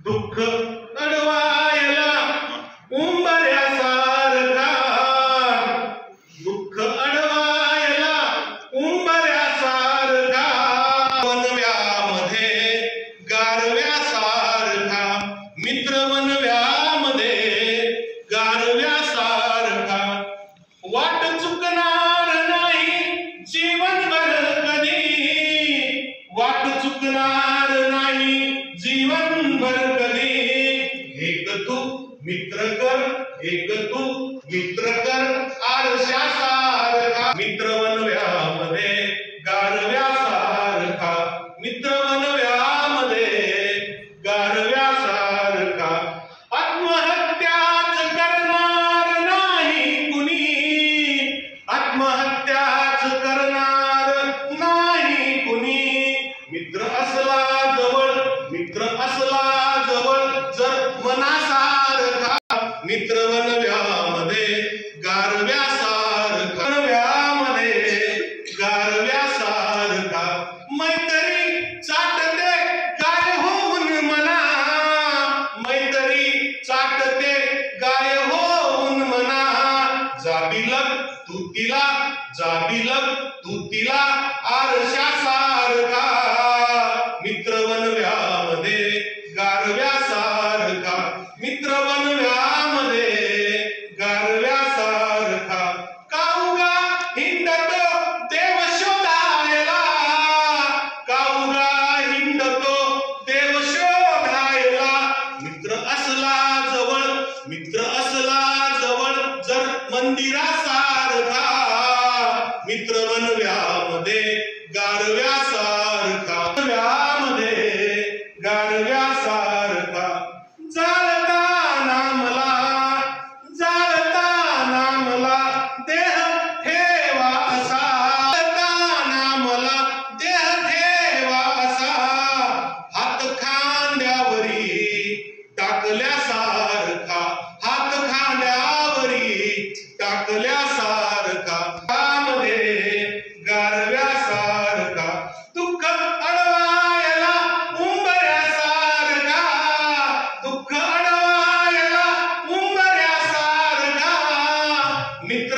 दुःख अडवायला उंबऱ्यासारखा, दुःख अडवायला उंबऱ्यासारखा, वनव्यामध्ये गारव्यासारखा, मित्र वनव्यामध्ये गारव्यासारखा, वाट चुकणार नाही जीवनभर कधी, वाट चुकणार नाही जीवनभर कधी, एक तू मित्र कर, एक तू मित्र कर आरशासारखा, मित्र वनव्यामध्ये गारव्यासारखा, मित्र वनव्यामध्ये गारव्यासारखा, आत्महत्याच करणार नाही कुणी, आत्महत्याच करणार नाही कुणी, मित्र असला जवळ, मित्र असला जवळ जर मनासारखा, मित्र वनव्यामध्ये गारव्यासारखा, वनव्यामध्ये गारव्यासारखा, मैत्री चाटते गाय होऊन मना, मैत्री चाटते गाय होऊन मना, जाबिलक तू तिला, जाबिलक तू तिला आरशासारखा, मित्र वनव्यामध्ये गारव्यासारखा, मित्र वनव्यामध्ये गारव्यासारखा, काऊगा हिंडतो देव शोधायला, काऊगा हिंडतो देव शोधायला, मित्र असला जवळ, मित्र असला जवळ जर मंदिरासारखा, मित्र वनव्यामध्ये गारव्यासारखा, वनव्यामध्ये गारव्यासारखा, जाळताना मला, जाळताना मला देह ठेवा असा, जाळताना मला देह ठेवा असा, हात खांद्यावरी टाकल्यासारखा, हात खांद्यावरी टाकल्यासारखा, मध्ये गारव्यासारखा, दुःख अडवायला उंबऱ्यासारखा, दुःख अडवायला उंबऱ्यासारखा, मित्र